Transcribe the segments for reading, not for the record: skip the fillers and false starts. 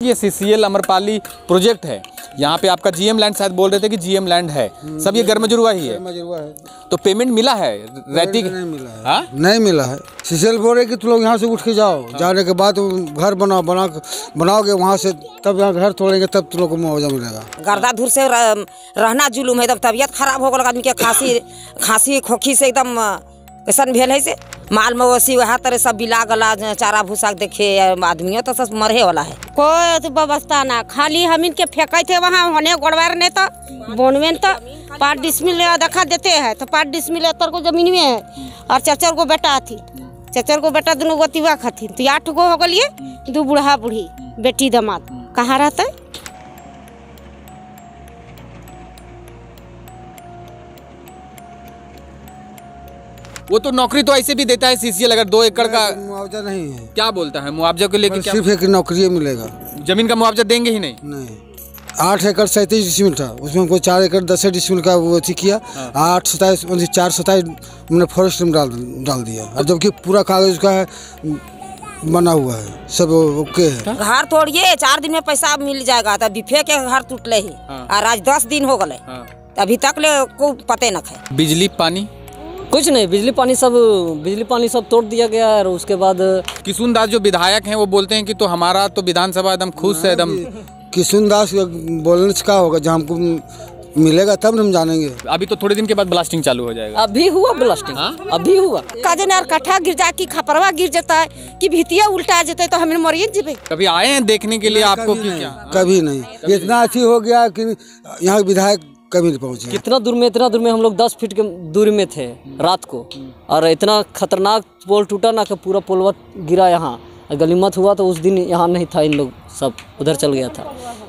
कि ये CCL Amrapali project है। यहाँ पे आपका जीएम लैंड, शायद बोल रहे थे कि जीएम लैंड है, सब ये गर्मजुरवा ही है। तो पेमेंट मिला है रैती? नहीं मिला है। हाँ? नहीं मिला है। सीसीएल बोल रहे कि तुम लोग यहाँ से उठ के जाओ, जाने के बाद घर बनाओगे वहाँ से, तब यहाँ घर तोड़ेंगे तब तुम लोग को मुआवजा मिलेगा। गर्दाधुर से रहना जुलूम है, तब तबीयत खराब हो गल आदमी के, खांसी खोखी से एकदम कैसन भेल है से माल मवेशी वह तरह सब बिला गला, चारा भूसा देखे आदमियों तो सब मरे वाला है। कोई व्यवस्था ना, खाली हम इनके फेंके थे वहाँ होने गोड़वार ने तो बोनवे तो 5 डिसमिल देखा देते हैं, तो 5 डिसमिल 70 को जमीन में है और 4 को बेटा थी, 4 को बेटा दोनों गोतिवा खाती, तो 8 गो हो गलिए, 2 बूढ़ा बूढ़ी बेटी दामाद कहाँ रहता है। वो तो नौकरी तो ऐसे भी देता है सीसीएल, अगर 2 एकड़ का मुआवजा नहीं है। क्या बोलता है मुआवजा को लेकर? सिर्फ एक नौकरी मिलेगा, जमीन का मुआवजा देंगे ही नहीं? नहीं। 8 एकड़ 37 डिसमिल था, उसमें हमको 4 एकड़ 10 डिसमिल का वो किया। 8 27 4 27 मैंने फॉरेस्ट में डाल दिया, और जबकि पूरा कागज का है बना हुआ है, सब ओके है। घर तोड़िए 4 दिन में पैसा मिल जाएगा, तब बिफे के घर टूटले ही और आज 10 दिन हो गए, अभी तक ले को पते न है। बिजली पानी कुछ नहीं, बिजली पानी सब तोड़ दिया गया है। और उसके बाद किशुन दास जो विधायक हैं वो बोलते हैं कि तो हमारा तो विधानसभा एकदम खुश है एकदम। किशुन दास बोलने से क्या होगा, जब हमको मिलेगा तब हम जानेंगे। अभी तो थोड़े दिन के बाद ब्लास्टिंग चालू हो जाएगा। अभी हुआ ब्लास्टिंग, अभी हुआ। काजन यार कट्ठा गिर जा कि खपरवा गिर जाता है कि भितिया उल्टा जाता तो हमें मरिए जीवे। कभी आए हैं देखने के लिए आपको? कभी नहीं। इतना अच्छी हो गया कि यहाँ विधायक कभी नहीं पहुंचे। इतना दूर में हम लोग 10 फीट के दूरी में थे रात को, और इतना खतरनाक पोल टूटा ना कि पूरा पोलवा गिरा यहाँ, गलीमत हुआ। तो उस दिन यहाँ नहीं था, इन लोग सब उधर चल गया था।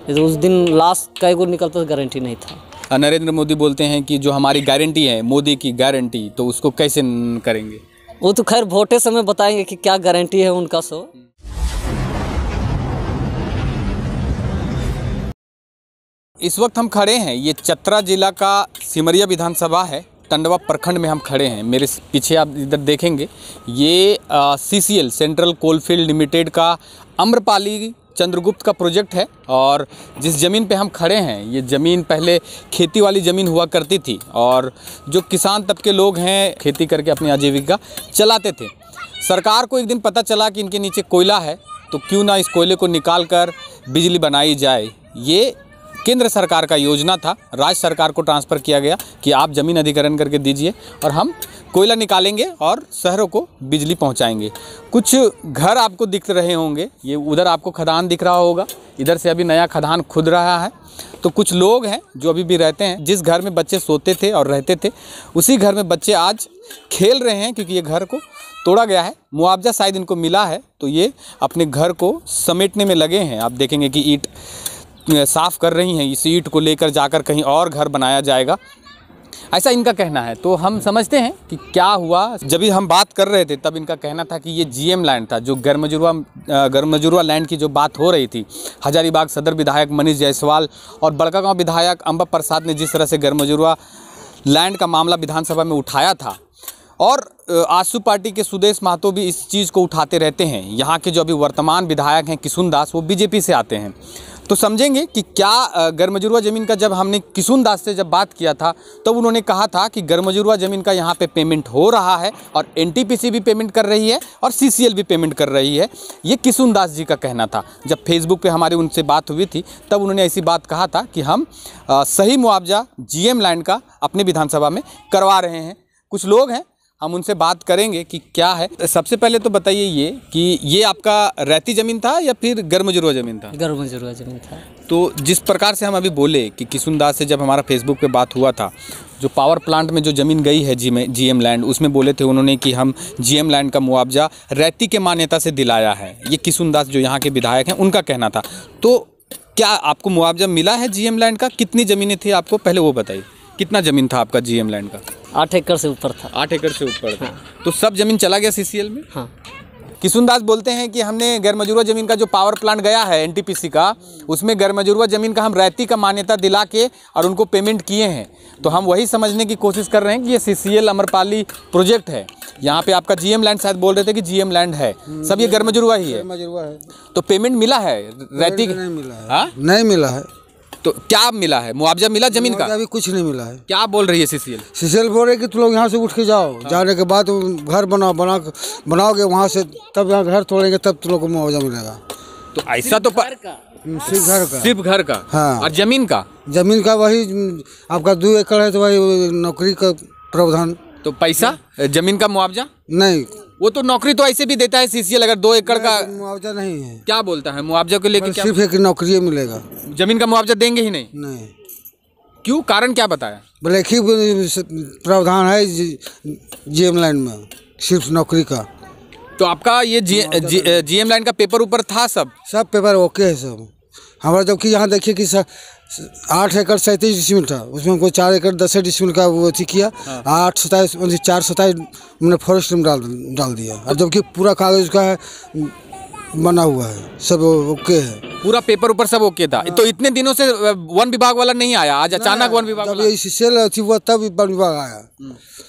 तो उस दिन लाश कई गो निकलता गारंटी नहीं था। नरेंद्र मोदी बोलते हैं कि जो हमारी गारंटी है, मोदी की गारंटी, तो उसको कैसे करेंगे? वो तो खैर वोटे समय बताएंगे कि क्या गारंटी है उनका। सो इस वक्त हम खड़े हैं, ये चतरा जिला का सिमरिया विधानसभा है, टंडवा प्रखंड में हम खड़े हैं। मेरे पीछे आप इधर देखेंगे, ये सीसीएल सेंट्रल कोलफील्ड लिमिटेड का अम्रपाली चंद्रगुप्त का प्रोजेक्ट है। और जिस ज़मीन पे हम खड़े हैं, ये ज़मीन पहले खेती वाली ज़मीन हुआ करती थी, और जो किसान तबके लोग हैं खेती करके अपनी आजीविका चलाते थे। सरकार को एक दिन पता चला कि इनके नीचे कोयला है, तो क्यों ना इस कोयले को निकाल कर बिजली बनाई जाए। ये केंद्र सरकार का योजना था, राज्य सरकार को ट्रांसफ़र किया गया कि आप ज़मीन अधिग्रहण करके दीजिए और हम कोयला निकालेंगे और शहरों को बिजली पहुंचाएंगे। कुछ घर आपको दिख रहे होंगे, ये उधर आपको खदान दिख रहा होगा, इधर से अभी नया खदान खुद रहा है। तो कुछ लोग हैं जो अभी भी रहते हैं, जिस घर में बच्चे सोते थे और रहते थे, उसी घर में बच्चे आज खेल रहे हैं, क्योंकि ये घर को तोड़ा गया है। मुआवजा शायद इनको मिला है, तो ये अपने घर को समेटने में लगे हैं। आप देखेंगे कि ईंट साफ़ कर रही हैं, इस ईंट को लेकर जाकर कहीं और घर बनाया जाएगा, ऐसा इनका कहना है। तो हम समझते हैं कि क्या हुआ। जब भी हम बात कर रहे थे तब इनका कहना था कि ये जीएम लैंड था, जो गर्मजुरवा लैंड की जो बात हो रही थी। हजारीबाग सदर विधायक मनीष जायसवाल और बड़कागांव विधायक अंबा प्रसाद ने जिस तरह से गर्मजुरवा लैंड का मामला विधानसभा में उठाया था, और आजसू पार्टी के सुदेश महतो भी इस चीज़ को उठाते रहते हैं। यहाँ के जो अभी वर्तमान विधायक हैं किशुन दास, वो बीजेपी से आते हैं। तो समझेंगे कि क्या गर्मजुरवा ज़मीन का जब हमने किशुन दास से जब बात किया था, तब उन्होंने कहा था कि गर्मजुरवा ज़मीन का यहाँ पे पेमेंट हो रहा है, और एनटीपीसी भी पेमेंट कर रही है और सीसीएल भी पेमेंट कर रही है। ये किशुन दास जी का कहना था। जब फेसबुक पे हमारी उनसे बात हुई थी, तब उन्होंने ऐसी बात कहा था कि हम सही मुआवजा जीएम लैंड का अपने विधानसभा में करवा रहे हैं। कुछ लोग हैं, हम उनसे बात करेंगे कि क्या है। सबसे पहले तो बताइए ये कि ये आपका रैती ज़मीन था या फिर गर्मजुरवा ज़मीन था? गर्मजुरवा ज़मीन था। तो जिस प्रकार से हम अभी बोले कि किशुन दास से जब हमारा फेसबुक पे बात हुआ था, जो पावर प्लांट में जो ज़मीन गई है जीएम लैंड, उसमें बोले थे उन्होंने कि हम जीएम लैंड का मुआवजा रैती के मान्यता से दिलाया है। ये किशुन दास जो यहाँ के विधायक हैं, उनका कहना था। तो क्या आपको मुआवजा मिला है जीएम लैंड का? कितनी ज़मीनें थी आपको, पहले वो बताइए। कितना ज़मीन था आपका जीएम लैंड का? 8 एकड़ से ऊपर था। 8 एकड़ से ऊपर था। तो सब ज़मीन चला गया सीसीएल में? हाँ। किशुनदास बोलते हैं कि हमने गैर मजरूआ ज़मीन का जो पावर प्लांट गया है एनटीपीसी का, उसमें गैर मजरूआ ज़मीन का हम रैती का मान्यता दिला के और उनको पेमेंट किए हैं। तो हम वही समझने की कोशिश कर रहे हैं कि ये सीसीएल अमरपाली प्रोजेक्ट है। यहाँ पे आपका जीएम लैंड शायद बोल रहे थे कि जीएम लैंड है, सब ये गैर मजरूआ ही है। मजरूआ है। तो पेमेंट मिला है रैती? नहीं मिला है। हाँ? नहीं मिला है। तो क्या मिला है? मुआवजा मिला जमीन का? अभी कुछ नहीं मिला है। क्या बोल रही है सीसीएल? सीसीएल बोल रहे कि तुम लोग यहाँ से उठ के जाओ। जाने के बाद घर बनाओगे वहाँ से, तब यहाँ घर तोड़ेंगे तब तुम लोग को मुआवजा मिलेगा। तो ऐसा तो सिर्फ घर का। हाँ। और जमीन का? जमीन का वही आपका 2 एकड़ है तो वही नौकरी का प्रावधान। तो पैसा जमीन का मुआवजा नहीं, वो तो नौकरी तो ऐसे भी देता है सीसीएल। अगर 2 एकड़ का मुआवजा नहीं है। क्या बोलता है मुआवजा को लेकर? सिर्फ एक नौकरी मिलेगा, जमीन का मुआवजा देंगे ही नहीं? नहीं। क्यों? कारण क्या बताया? बोले एक ही प्रावधान है जीएम लाइन में, सिर्फ नौकरी का। तो आपका ये जीएम लाइन का पेपर ऊपर था? सब पेपर ओके है सब हमारा। जबकि यहाँ देखिए कि 8 एकड़ 37 डिसमिल था, उसमें हमको 4 एकड़ 10 डिसमिल का वो अथी किया। 4 मैंने फॉरेस्ट में डाल दिया। और जबकि पूरा कागज का है बना हुआ है, सब ओके है। पूरा पेपर ऊपर सब ओके था। तो इतने दिनों से वन विभाग वाला नहीं आया, आज अचानक वन विभाग जब ये सीसीएल अथी हुआ तब वन विभाग आया।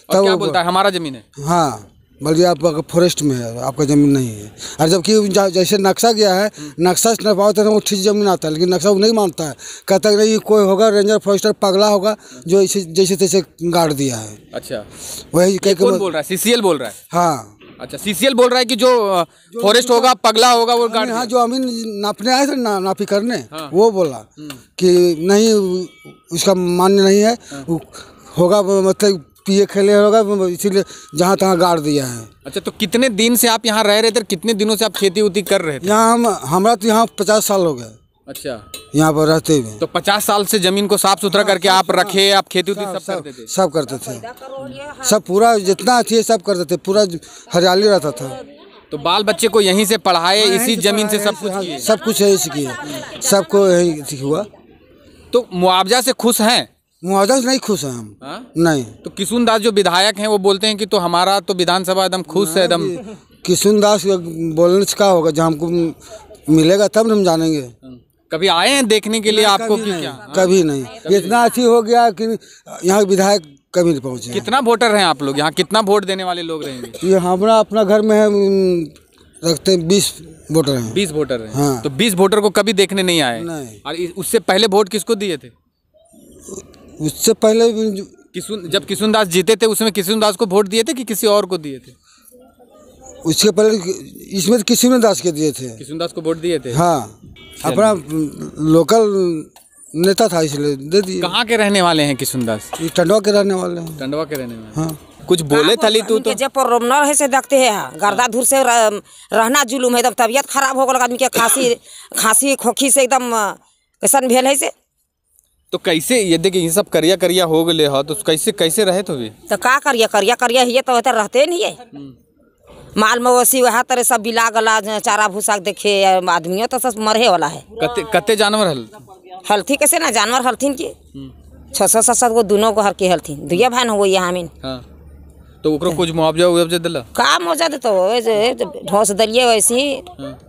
और क्या बोलता है? हमारा जमीन है। हाँ, बल्कि आपका फॉरेस्ट में है, आपका ज़मीन नहीं है। और जबकि जैसे नक्शा गया है, नक्शा से नपाओ तो वो ठीक ज़मीन आता है, लेकिन नक्शा वो नहीं मानता है। कहता है नहीं, कोई होगा रेंजर फॉरेस्टर पगला होगा जो जैसे तैसे गाड़ दिया है। अच्छा, वही कौन बोल रहा है? सीसीएल बोल रहा है? हाँ। अच्छा, सीसीएल बोल रहा है कि जो फॉरेस्ट होगा पगला होगा वो गाड़। हाँ, जो अमीन नापने आए थे नापी करने, वो बोला कि नहीं उसका मान्य नहीं है, होगा मतलब पिए खेले होगा, इसीलिए जहाँ तहाँ गाड़ दिया है। अच्छा, तो कितने दिन से आप यहाँ रह रहे थे? कितने दिनों से आप खेती उती कर रहे थे? यहाँ हमारा तो यहाँ 50 साल हो गए। अच्छा, यहाँ पर रहते हुए। तो 50 साल से जमीन को साफ सुथरा करके आप रखे, आप खेती उती सब करते थे? सब करते थे, सब पूरा जितना थी सब करते थे, पूरा हरियाली रहता था। तो बाल बच्चे को यहीं से पढ़ाए, इसी जमीन से सब कुछ किए? सब कुछ यही से किया, सबको यही हुआ। तो मुआवजा से खुश हैं? मुआवजा से नहीं खुश हैं हम। नहीं। तो किशुनदास जो विधायक हैं वो बोलते हैं कि तो हमारा तो विधानसभा एकदम खुश है एकदम। किशुनदास बोलने से क्या होगा? जब हमको मिलेगा तब हम जानेंगे। कभी आए हैं देखने के लिए आपको कि क्या? कभी नहीं। इतना अच्छी हो गया कि यहाँ विधायक कभी नहीं पहुँचे। कितना वोटर हैं आप लोग यहाँ? कितना वोट देने वाले लोग रहेंगे? ये हमारा अपना घर में है, रखते 20 वोटर हैं। 20 वोटर हैं। हाँ। तो 20 वोटर को कभी देखने नहीं आए? नहीं। और उससे पहले वोट किसको दिए थे? उससे पहले जब किशुनदास जीते थे उसमें किशुनदास को वोट दिए थे कि किसी और को दिए थे? उसके पहले इसमें तो किशुनदास के दिए थे। किशुनदास को वोट दिए थे? हाँ, अपना लोकल नेता था इसलिए दे दिए। कहाँ के रहने वाले हैं किशुनदास? टंडवा के रहने वाले हैं। टंडवा के रहने वाले। हाँ। कुछ बोले थली तू तो? जब रोमनर है से देखते हैं, गर्दा धूर से रहना जुलूम है, एकदम तबियत खराब हो गल आदमी के। खांसी खोखी से एकदम कैसन भेल है से। तो कैसे ये देखिए ये सब करिया करिया हो गए हो, तो कैसे रहे तो भी? तो का करिया ये तो रहते नहीं है। माल मवेशी वह तरह सब बिला गला, चारा भूसा देखे आदमियों तो सब मरे वाला है। कते जानवर हल्थी कैसे ना जानवर हल्थिन की 600-700 गो दोनों को हर के हल्थिन, दुए भाई हो यहाँ में। हाँ। तो ओकरो कुछ मुआवजा दिला? का मुआवजा देते ढोस दलिए वैसे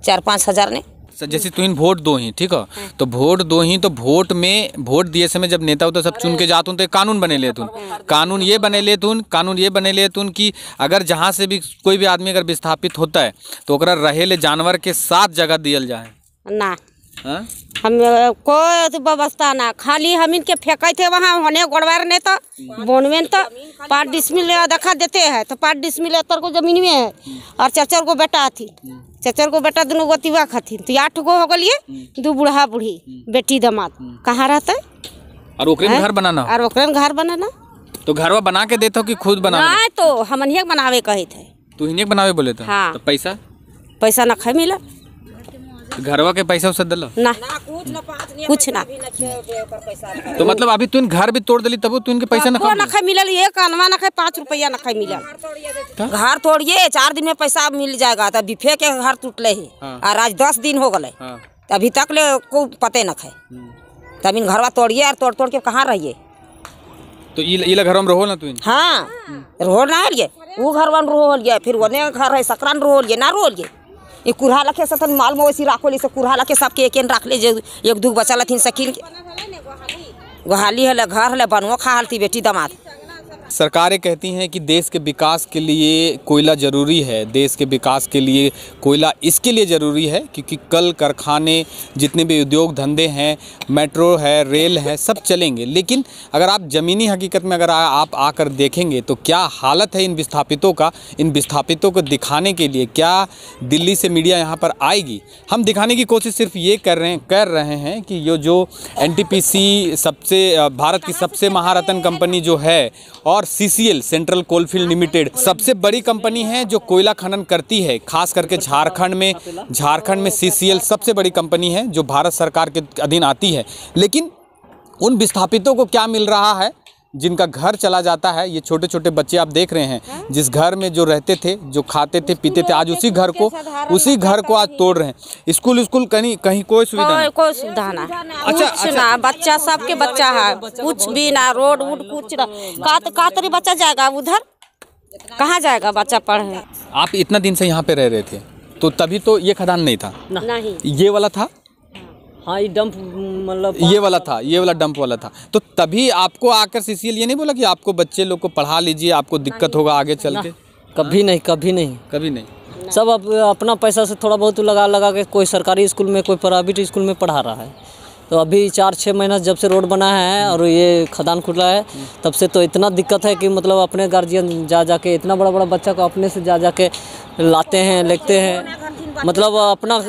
4-5 हजार ने। जैसे तुम वोट दो ही, ठीक है, तो वोट दो ही, तो वोट में वोट दिए समय जब नेता होता सब चुन के जातुन तो कानून बने लेतुन। कानून ये बने लेतुन कि अगर जहाँ से भी कोई भी आदमी अगर विस्थापित होता है तो ओकरा रहेले जानवर के साथ जगह दियल जाए ना। हाँ? हम कोई व्यवस्था ना, खाली हम इनके फेंके थे वहाँ होने गोड़वार ने तो बोनवेन तो 5 डिसमिल देखा देते हैं, तो 5 डिसमिल तर को जमीन में है। और 4 को बेटा थी, 4 को बेटा दोनों गोतिवा खाती, तो 8 गो हो गए, 2 बूढ़ा बूढ़ी बेटी दामाद कहाँ रहते? और ओकरे में घर बनाना? और ओकरे में घर बनाना। तो घरवा बना के देते हो कि खुद बना? तो हम बनावे कहे थे। तू हिने बनावे बोले थे? हाँ। तो पैसा ना खाए मिला। घरवा के पैसा उसे दिला ना, कुछ ना। तो मतलब अभी तू घर भी तोड़ दिली तब तू इनके पैसा ना खाए मिलल, एक अनवा ना खाए, 5 रुपया ना खाए मिलल। घर तोड़िए 4 दिन में पैसा मिल जाएगा। तब बिफे के घर टूटले है। और आज 10 दिन हो गए, अभी तक ले को पते न खाए। तब इन घरवा तोड़िए और तोड़ के कहाँ रहिए? तो इला घर में रहो ना तू? हाँ, रहो ना, वो घर वन रोल गया, फिर वने घर है सकरान रोल गया ना रोल गया। ये कुरहा लखे सतन माल मवेशी राखो से कुरहा लखे सबके एक राख ले जे एक दू बचा लथिन सकिन के गोहाली है घर है बनवा खा हलती बेटी दामाद। सरकारें कहती हैं कि देश के विकास के लिए कोयला ज़रूरी है, देश के विकास के लिए कोयला इसके लिए ज़रूरी है क्योंकि कल कारखाने जितने भी उद्योग धंधे हैं, मेट्रो है, रेल है, सब चलेंगे। लेकिन अगर आप ज़मीनी हकीकत में अगर आप आकर देखेंगे तो क्या हालत है इन विस्थापितों का। इन विस्थापितों को दिखाने के लिए क्या दिल्ली से मीडिया यहाँ पर आएगी? हम दिखाने की कोशिश सिर्फ ये कर रहे हैं कि ये जो NTPC सबसे भारत की सबसे महारत्न कंपनी जो है और CCL सेंट्रल कोलफील्ड लिमिटेड सबसे बड़ी कंपनी है जो कोयला खनन करती है, खास करके झारखंड में CCL सबसे बड़ी कंपनी है जो भारत सरकार के अधीन आती है। लेकिन उन विस्थापितों को क्या मिल रहा है जिनका घर चला जाता है? ये छोटे छोटे बच्चे आप देख रहे हैं, जिस घर में जो रहते थे, जो खाते थे पीते थे, आज उसी घर को आज तोड़ रहे हैं। स्कूल कहीं कोई सुविधा ना। अच्छा ना, बच्चा सबके बच्चा है, कुछ भी ना, रोड वोड कुछ ना। का तरी बच्चा जाएगा उधर, कहाँ जाएगा बच्चा पढ़े? आप इतना दिन से यहाँ पे रह रहे थे तो तभी तो ये खदान नहीं था? नहीं, ये वाला था। हाँ, ये डंप मतलब ये वाला डंप वाला था। तो तभी आपको आकर CCL ये नहीं बोला कि आपको बच्चे लोग को पढ़ा लीजिए, आपको दिक्कत होगा आगे चल के? कभी नहीं। सब अपना पैसा से थोड़ा बहुत लगा के कोई सरकारी स्कूल में, कोई प्राइवेट स्कूल में पढ़ा रहा है। तो अभी 4-6 महीना जब से रोड बना है और ये खदान खुला है तब से तो इतना दिक्कत है कि मतलब अपने गार्जियन जाके इतना बड़ा बच्चा को अपने से जाके लाते हैं, लेते हैं। मतलब अपना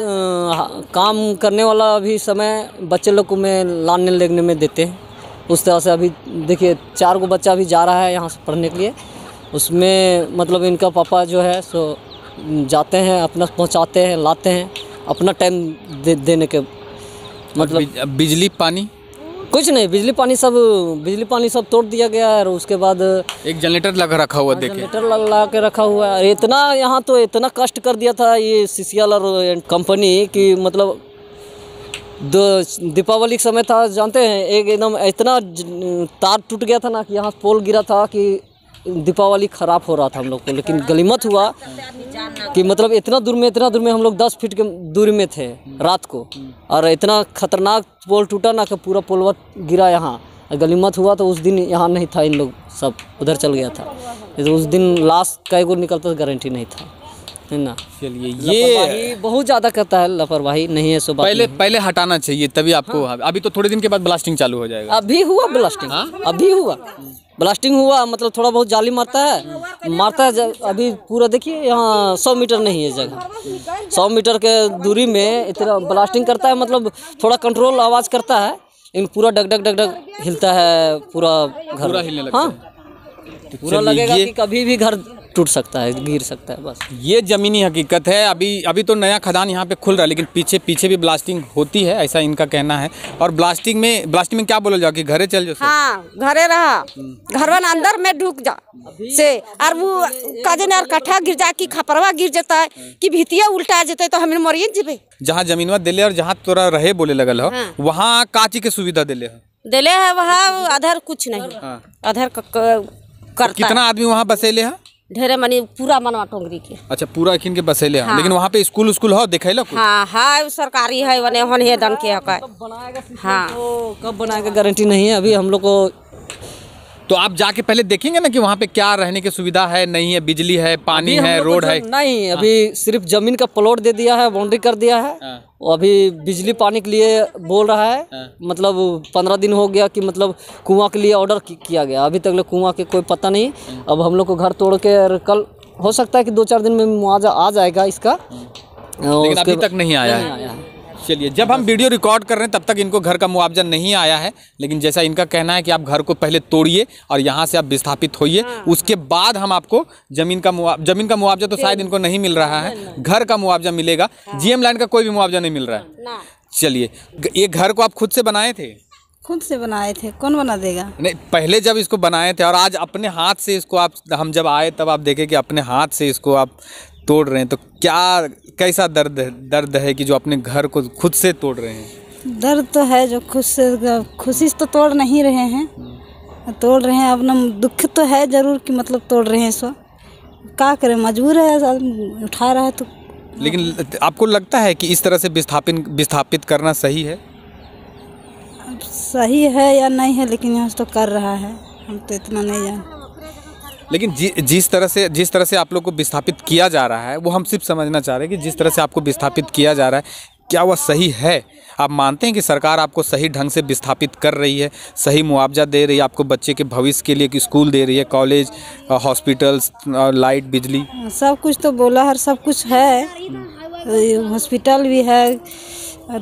काम करने वाला भी समय बच्चे लोग को में लाने लेने में देते हैं। उस तरह से अभी देखिए 4 गो बच्चा भी जा रहा है यहाँ से पढ़ने के लिए। उसमें मतलब इनका पापा जो है सो जाते हैं, अपना पहुँचाते हैं, लाते हैं, अपना टाइम देने के मतलब। बिजली पानी कुछ नहीं, बिजली पानी सब तोड़ दिया गया है। और उसके बाद एक जनरेटर लगा रखा हुआ, देखे जनरेटर लगा के रखा हुआ है। इतना यहाँ तो इतना कष्ट कर दिया था ये CCL और कंपनी की, मतलब दीपावली के समय था, जानते हैं, एकदम इतना तार टूट गया था ना कि यहाँ पोल गिरा था कि दीपावली ख़राब हो रहा था हम लोग को। लेकिन गलीमत हुआ कि मतलब इतना दूर में हम लोग 10 फीट के दूरी में थे रात को, और इतना खतरनाक पोल टूटा ना कि पूरा पोलवा गिरा यहाँ। गलीमत हुआ तो उस दिन यहाँ नहीं था, इन लोग सब उधर चल गया था। तो उस दिन लाश कई गो निकलता गारंटी नहीं था, है ना। चलिए, ये बहुत ज़्यादा करता है, लापरवाही नहीं है। सो पहले हटाना चाहिए तभी आपको। हाँ। अभी तो थोड़े दिन के बाद ब्लास्टिंग चालू हो जाएगा। अभी हुआ ब्लास्टिंग, अभी हुआ ब्लास्टिंग हुआ, मतलब थोड़ा बहुत जाली मारता है। अभी पूरा देखिए यहाँ 100 मीटर नहीं है जगह, 100 मीटर के दूरी में इतना ब्लास्टिंग करता है। मतलब थोड़ा कंट्रोल आवाज़ करता है, लेकिन पूरा डग हिलता है, पूरा घर पूरा हिलने लगता है। तो पूरा लगेगा कि कभी भी घर टूट सकता है, गिर सकता है। बस ये ज़मीनी हकीकत है। अभी तो नया खदान यहाँ पे खुल रहा है, लेकिन पीछे भी ब्लास्टिंग होती है, ऐसा इनका कहना है। और ब्लास्टिंग में क्या बोला जाओ कि घरे चल जाओ? हाँ, घरे रहा, घर में अंदर में ढुक जा से, और वो काजन यार कट्ठा गिर जा कि खपरवा गिर जाता है कि भितिया उल्टा जाता है तो हमें मरिए जेबे। जहाँ जमीनवा दिले और जहाँ तोरा रहे बोले लगल हो, वहाँ काची के सुविधा दिले है, वहाँ अधर कुछ नहीं, अधर करता। कितना आदमी वहाँ बसेले है? ढेरे मनी पूरा मनवा टोंगरी के। अच्छा, पूरा इखिन के बसेले हैं। लेकिन वहाँ पे स्कूल हो देखे लो? हाँ, सरकारी है, वने होने दन के है। हाँ, कब बनाएगा गारंटी नहीं है अभी हम लोग को। तो आप जाके पहले देखेंगे ना कि वहाँ पे क्या रहने की सुविधा है, नहीं है, बिजली है, पानी है, रोड है? नहीं, अभी सिर्फ जमीन का प्लॉट दे दिया है, बाउंड्री कर दिया है। अभी बिजली पानी के लिए बोल रहा है। मतलब 15 दिन हो गया कि मतलब कुआं के लिए ऑर्डर किया गया, अभी तक कुआं के कोई पता नहीं। अब हम लोग को घर तोड़ के कल हो सकता है कि 2-4 दिन में मुआवजा आ जाएगा इसका, लेकिन अभी तक नहीं आया है। चलिए, जब हम वीडियो रिकॉर्ड कर रहे हैं तब तक इनको घर का मुआवजा नहीं आया है। लेकिन जैसा इनका कहना है कि आप घर को पहले तोड़िए और यहाँ से आप विस्थापित होइए, उसके बाद हम आपको जमीन का मुआवजा तो शायद इनको नहीं मिल रहा है, घर का मुआवजा मिलेगा। GM लैंड का कोई भी मुआवजा नहीं मिल रहा है। चलिए, ये घर को आप खुद से बनाए थे? खुद से बनाए थे, कौन बना देगा? नहीं, पहले जब इसको बनाए थे और आज अपने हाथ से इसको हम जब आए तब आप देखे कि अपने हाथ से इसको आप तोड़ रहे हैं, तो कैसा दर्द है कि जो अपने घर को खुद से तोड़ रहे हैं? दर्द तो है, जो खुशी से तो तोड़ नहीं रहे हैं, तोड़ रहे हैं अपना। दुख तो है जरूर कि मतलब तोड़ रहे हैं सो, क्या करें, मजबूर है, आदमी उठा रहा है तो। लेकिन आपको लगता है कि इस तरह से विस्थापित करना सही है? अब सही है या नहीं है, लेकिन यहाँ से तो कर रहा है, हम तो इतना नहीं जान। लेकिन जिस तरह से आप लोग को विस्थापित किया जा रहा है, वो हम सिर्फ समझना चाह रहे हैं कि जिस तरह से आपको विस्थापित किया जा रहा है, क्या वह सही है? आप मानते हैं कि सरकार आपको सही ढंग से विस्थापित कर रही है, सही मुआवजा दे रही है, आपको बच्चे के भविष्य के लिए कि स्कूल दे रही है, कॉलेज, हॉस्पिटल्स, लाइट, बिजली? सब कुछ तो बोला है, सब कुछ है, हॉस्पिटल भी है और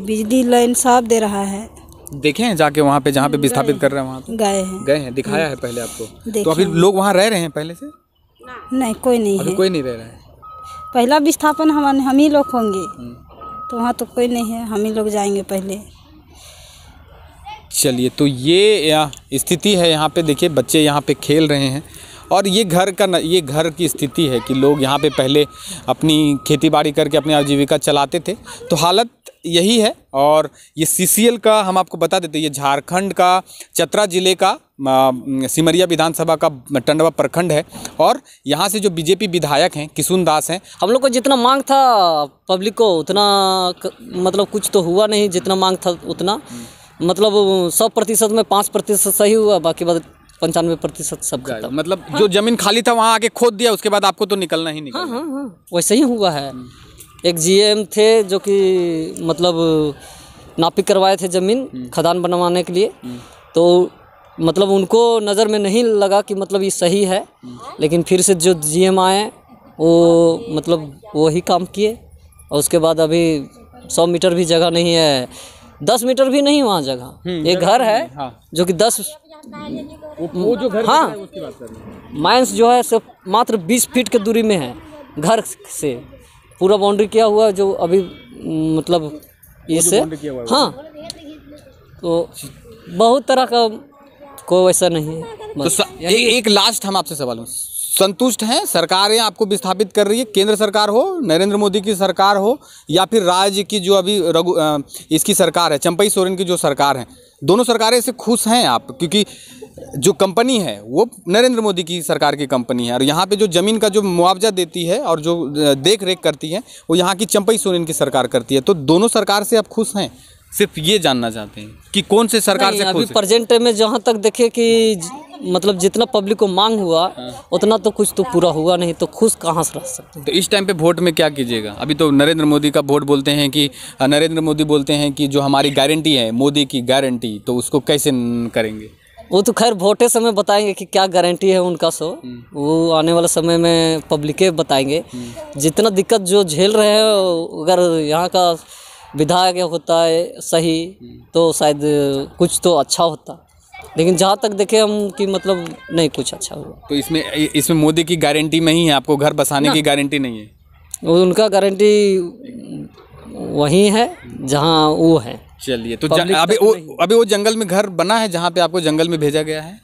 बिजली लाइन सब दे रहा है। देखे हैं जाके वहाँ पे जहाँ पे विस्थापित कर रहे हैं? वहाँ पे गए हैं, दिखाया है पहले आपको? तो अभी लोग वहाँ रह रहे हैं पहले से? नहीं, कोई नहीं है, कोई नहीं रह रहा है। पहला विस्थापन हम ही लोग होंगे, तो वहाँ तो कोई नहीं है, हम ही लोग जाएंगे पहले। चलिए, तो ये स्थिति है यहाँ पे। देखिए बच्चे यहाँ पे खेल रहे हैं और ये घर की स्थिति है कि लोग यहाँ पे पहले अपनी खेतीबाड़ी करके अपनी आजीविका चलाते थे, तो हालत यही है। और ये सीसीएल का हम आपको बता देते हैं, ये झारखंड का चतरा जिले का सिमरिया विधानसभा का टंडवा प्रखंड है और यहाँ से जो बीजेपी विधायक हैं किशुन दास हैं। हम लोग को जितना मांग था पब्लिक को उतना मतलब कुछ तो हुआ नहीं, जितना मांग था उतना मतलब 100% में 5% सही हुआ, बाकी बात 95% सब खत्म। मतलब जो जमीन खाली था वहाँ आके खोद दिया, उसके बाद आपको तो निकलना ही निकलना। हाँ, वैसे ही हुआ है। एक जीएम थे जो कि मतलब नापी करवाए थे ज़मीन खदान बनवाने के लिए, तो मतलब उनको नज़र में नहीं लगा कि मतलब ये सही है, लेकिन फिर से जो जीएम आए वो मतलब वही काम किए और उसके बाद अभी 100 मीटर भी जगह नहीं है, 10 मीटर भी नहीं वहाँ जगह। एक घर है जो कि 10 वो जो घर हाँ है उसकी बात कर रहे हैं। माइंस जो है सिर्फ मात्र 20 फीट के दूरी में है घर से, पूरा बाउंड्री किया हुआ है जो अभी मतलब इससे हाँ, तो बहुत तरह का कोई वैसा नहीं है। तो एक लास्ट हम आपसे सवाल हूँ, संतुष्ट हैं? सरकारें आपको विस्थापित कर रही है, केंद्र सरकार हो, नरेंद्र मोदी की सरकार हो, या फिर राज्य की जो अभी इसकी सरकार है, चंपई सोरेन की जो सरकार है, दोनों सरकारें से खुश हैं आप? क्योंकि जो कंपनी है वो नरेंद्र मोदी की सरकार की कंपनी है और यहाँ पे जो ज़मीन का जो मुआवजा देती है और जो देख रेख करती है वो यहाँ की चंपई सोरेन की सरकार करती है। तो दोनों सरकार से आप खुश हैं? सिर्फ ये जानना चाहते हैं कि कौन से सरकार से खुश अभी प्रेजेंट में जहाँ तक देखे कि मतलब जितना पब्लिक को मांग हुआ उतना तो कुछ तो पूरा हुआ नहीं, तो खुश कहाँ से रह सकते हैं? तो इस टाइम पे वोट में क्या कीजिएगा? अभी तो नरेंद्र मोदी का वोट बोलते हैं कि नरेंद्र मोदी बोलते हैं कि जो हमारी गारंटी है मोदी की गारंटी, तो उसको कैसे करेंगे? वो तो खैर वोटे समय बताएंगे कि क्या गारंटी है उनका, सो वो आने वाले समय में पब्लिके बताएंगे। जितना दिक्कत जो झेल रहे हैं, अगर यहाँ का विधायक होता है सही तो शायद कुछ तो अच्छा होता, लेकिन जहाँ तक देखे हम कि मतलब नहीं कुछ अच्छा हुआ। तो इसमें मोदी की गारंटी में ही है, आपको घर बसाने की गारंटी नहीं है? उनका गारंटी वही है जहाँ वो है। चलिए, तो अभी वो जंगल में घर बना है जहाँ पे आपको जंगल में भेजा गया है?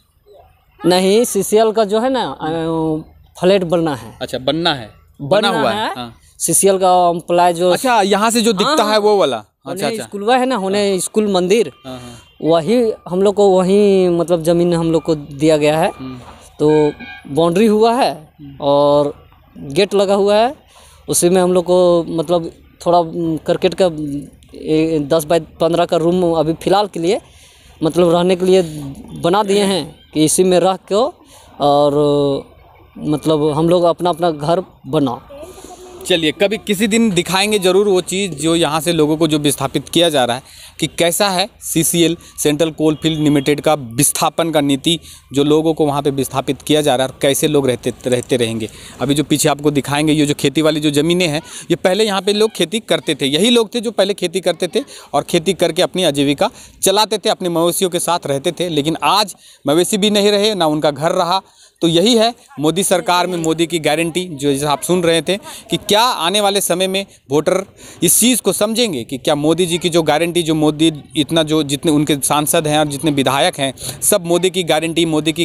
नहीं, सीसीएल का जो है ना फ्लैट बनना है। अच्छा, बना हुआ है। हाँ। सीसीएल का एम्प्लॉय जो अच्छा यहाँ से जो दिखता है वो वाला? अच्छा, स्कूल है ना, होने स्कूल मंदिर, वही हम लोग को वही मतलब ज़मीन हम लोग को दिया गया है। तो बाउंड्री हुआ है और गेट लगा हुआ है, उसी में हम लोग को मतलब थोड़ा क्रिकेट का 10 बाय 15 का रूम अभी फ़िलहाल के लिए मतलब रहने के लिए बना दिए हैं कि इसी में रह के और मतलब हम लोग अपना अपना घर बनाओ। चलिए, कभी किसी दिन दिखाएंगे ज़रूर वो चीज़ जो यहाँ से लोगों को जो विस्थापित किया जा रहा है कि कैसा है सीसीएल सेंट्रल कोलफील्ड लिमिटेड का विस्थापन का नीति, जो लोगों को वहाँ पे विस्थापित किया जा रहा है और कैसे लोग रहते रहेंगे। अभी जो पीछे आपको दिखाएंगे ये जो खेती वाली जो ज़मीनें हैं, ये पहले यहाँ पे लोग खेती करते थे, यही लोग थे जो पहले खेती करते थे और खेती करके अपनी आजीविका चलाते थे, अपने मवेशियों के साथ रहते थे। लेकिन आज मवेशी भी नहीं रहे, ना उनका घर रहा। तो यही है मोदी सरकार में मोदी की गारंटी, जो जैसे आप सुन रहे थे कि क्या आने वाले समय में वोटर इस चीज़ को समझेंगे कि क्या मोदी जी की जो गारंटी, जो मोदी जितने उनके सांसद हैं और जितने विधायक हैं, सब मोदी की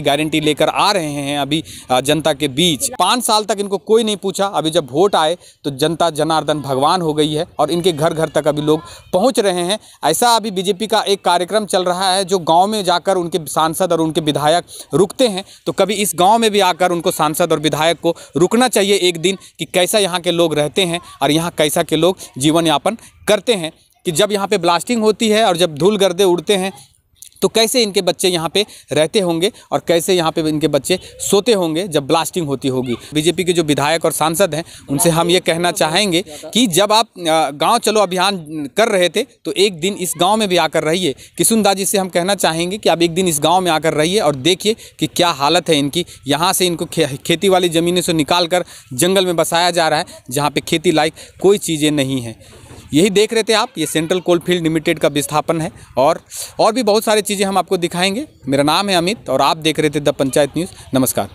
गारंटी लेकर आ रहे हैं अभी जनता के बीच। 5 साल तक इनको कोई नहीं पूछा, अभी जब वोट आए तो जनता जनार्दन भगवान हो गई है और इनके घर घर तक अभी लोग पहुँच रहे हैं। ऐसा अभी बीजेपी का एक कार्यक्रम चल रहा है जो गाँव में जाकर उनके सांसद और उनके विधायक रुकते हैं, तो कभी इस गांव में भी आकर उनको सांसद और विधायक को रुकना चाहिए एक दिन कि कैसा यहाँ के लोग रहते हैं और यहाँ कैसा के लोग जीवन यापन करते हैं, कि जब यहाँ पे ब्लास्टिंग होती है और जब धूल गर्दे उड़ते हैं तो कैसे इनके बच्चे यहाँ पे रहते होंगे और कैसे यहाँ पे इनके बच्चे सोते होंगे जब ब्लास्टिंग होती होगी। बीजेपी के जो विधायक और सांसद हैं उनसे हम ये कहना चाहेंगे कि जब आप गांव चलो अभियान कर रहे थे तो एक दिन इस गांव में भी आकर रहिए। किशुनदास जी से हम कहना चाहेंगे कि आप एक दिन इस गांव में आकर रहिए और देखिए कि क्या हालत है इनकी। यहाँ से इनको खेती वाली ज़मीनों से निकाल कर जंगल में बसाया जा रहा है जहाँ पर खेती लायक कोई चीज़ें नहीं हैं। यही देख रहे थे आप, ये सेंट्रल कोलफील्ड लिमिटेड का विस्थापन है और भी बहुत सारी चीज़ें हम आपको दिखाएंगे। मेरा नाम है अमित और आप देख रहे थे द पंचायत न्यूज़। नमस्कार।